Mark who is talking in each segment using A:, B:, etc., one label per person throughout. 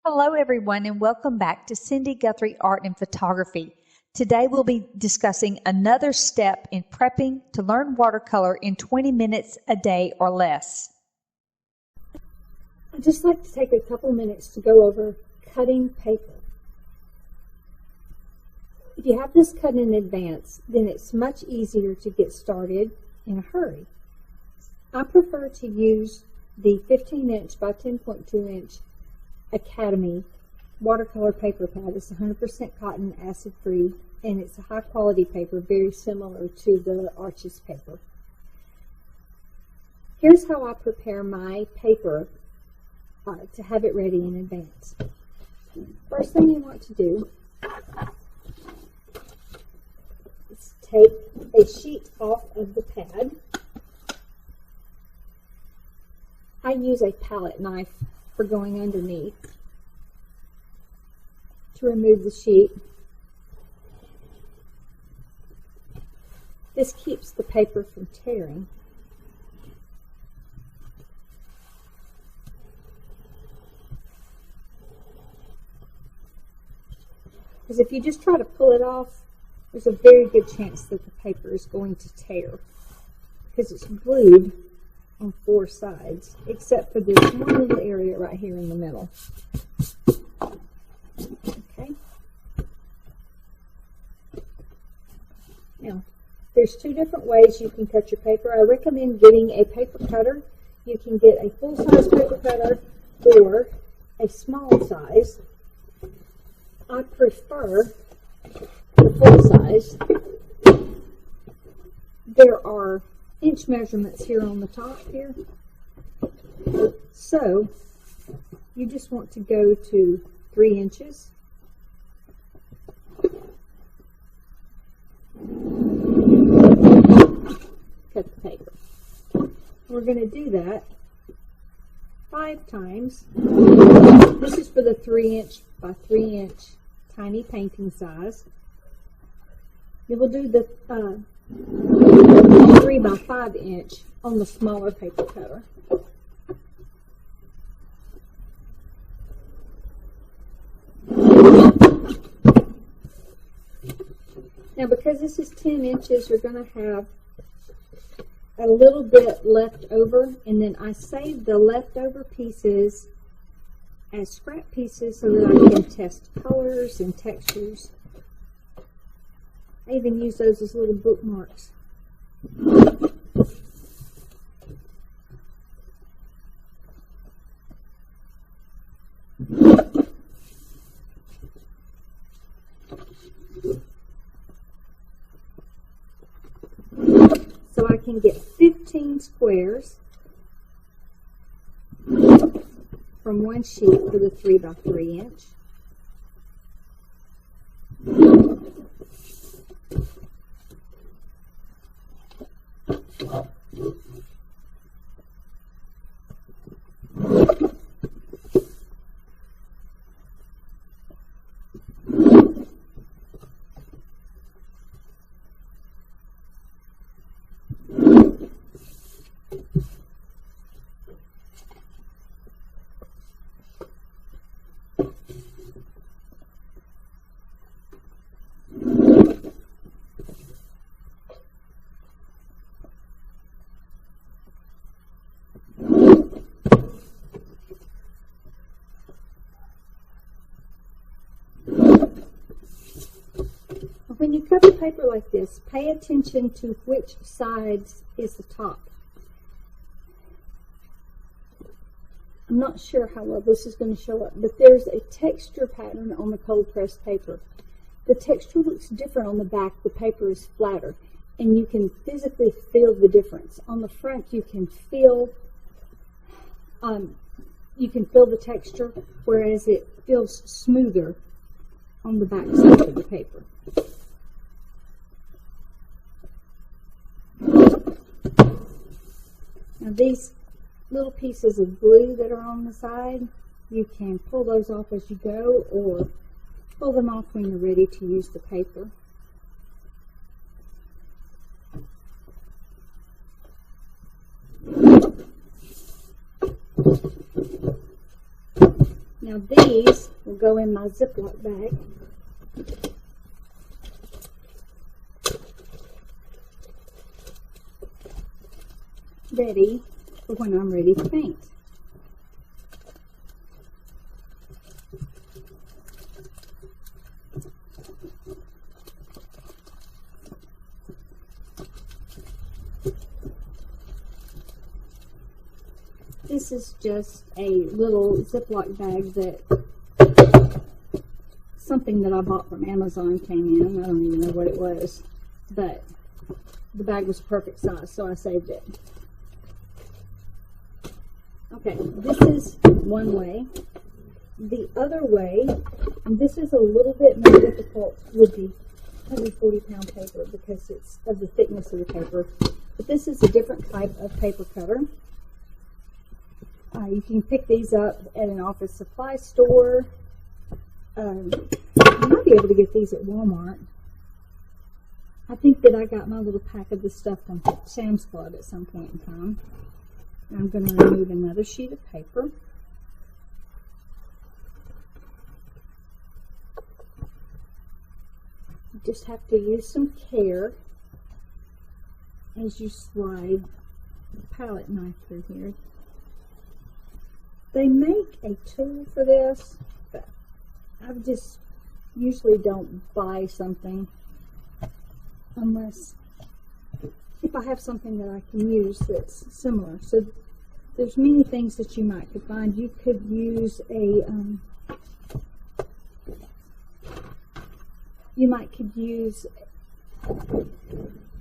A: Hello everyone and welcome back to Cindy Guthrie Art and Photography. Today we'll be discussing another step in prepping to learn watercolor in 20 minutes a day or less.
B: I'd just like to take a couple minutes to go over cutting paper. If you have this cut in advance, then it's much easier to get started in a hurry. I prefer to use the 15-inch by 10.2-inch Academy watercolor paper pad. It's 100% cotton, acid-free, and it's a high-quality paper, very similar to the Arches paper. Here's how I prepare my paper to have it ready in advance. First thing you want to do is take a sheet off of the pad. I use a palette knife for going underneath to remove the sheet. This keeps the paper from tearing. Because if you just try to pull it off, there's a very good chance that the paper is going to tear because it's glued on four sides, except for this one little area right here in the middle. Okay. Now, there's two different ways you can cut your paper. I recommend getting a paper cutter. You can get a full-size paper cutter or a small size. I prefer the full size. There are inch measurements here on the top here. So you just want to go to 3 inches. Cut the paper. We're going to do that 5 times. This is for the 3-inch by 3-inch tiny painting size. Then we'll do the 3 by 5 inch on the smaller paper cutter. Now, because this is 10 inches, you're going to have a little bit left over, and then I save the leftover pieces as scrap pieces so that I can test colors and textures. I even use those as little bookmarks. So I can get 15 squares from one sheet for the 3 by 3 inch. When you cut the paper like this, pay attention to which sides is the top. I'm not sure how well this is going to show up, but there's a texture pattern on the cold pressed paper. The texture looks different on the back. The paper is flatter, and you can physically feel the difference. On the front, you can feel the texture, whereas it feels smoother on the back side of the paper. Now these little pieces of glue that are on the side, you can pull those off as you go or pull them off when you're ready to use the paper. Now these will go in my Ziploc bag. Ready for when I'm ready to paint. This is just a little Ziploc bag that something that I bought from Amazon came in. I don't even know what it was, but the bag was perfect size, so I saved it. Okay, this is one way. The other way, and this is a little bit more difficult with the 140-pound paper because it's of the thickness of the paper, but this is a different type of paper cutter. You can pick these up at an office supply store. You might be able to get these at Walmart. I think that I got my little pack of this stuff from Sam's Club at some point in time. I'm going to remove another sheet of paper. You just have to use some care as you slide the palette knife through here. They make a tool for this, but I just usually don't buy something unless if I have something that I can use that's similar. So there's many things that you might could find. You could use a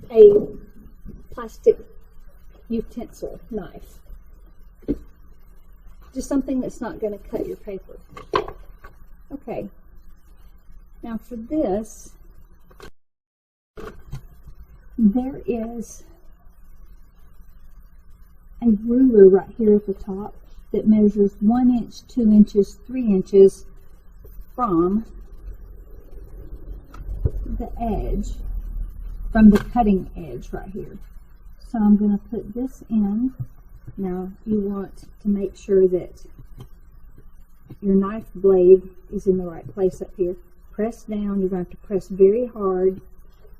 B: a plastic utensil knife. Just something that's not going to cut your paper. Okay. Now for this, there is a ruler right here at the top that measures 1 inch, 2 inches, 3 inches from the edge, from the cutting edge right here. So I'm going to put this in. Now you want to make sure that your knife blade is in the right place up here. Press down. You're going to have to press very hard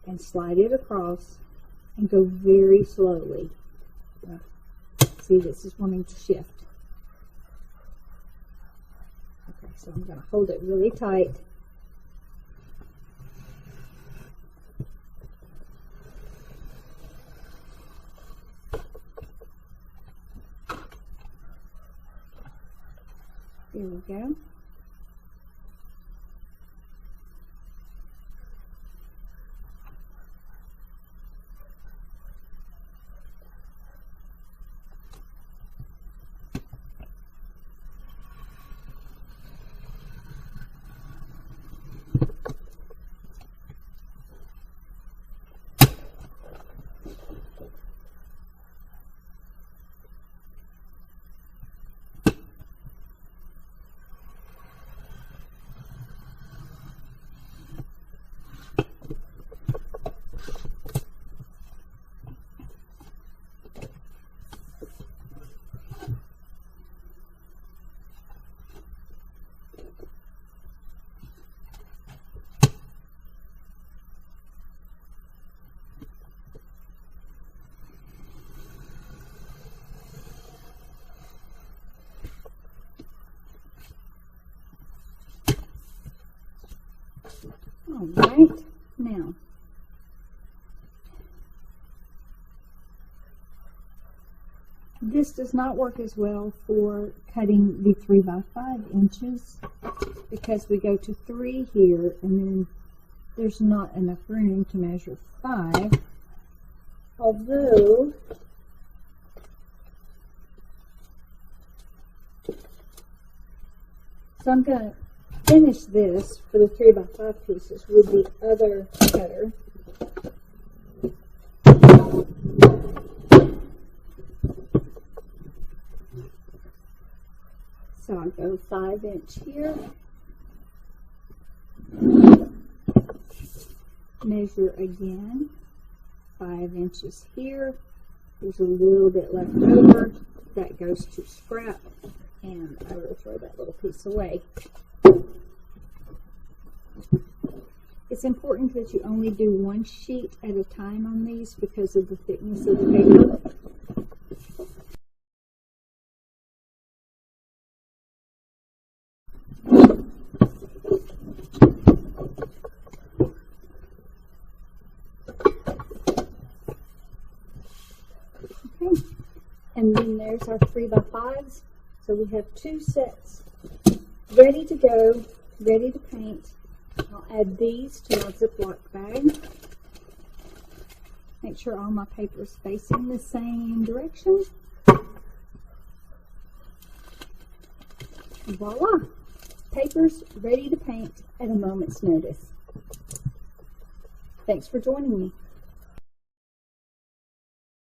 B: and slide it across and go very slowly. See, this is wanting to shift. Okay, so I'm going to hold it really tight. There we go. All right, now this does not work as well for cutting the 3 by 5 inches because we go to 3 here and then there's not enough room to measure 5. Although so I'm going to finish this for the 3 by 5 pieces with the other cutter. So I'll go 5 inch here, measure again, 5 inches here. There's a little bit left over, that goes to scrap. And I will throw that little piece away. It's important that you only do one sheet at a time on these because of the thickness of the paper. Okay, and then there's our 3x5s. So we have 2 sets ready to go, ready to paint. I'll add these to my Ziploc bag. Make sure all my paper is facing the same direction. Voila! Paper's ready to paint at a moment's notice. Thanks for joining me.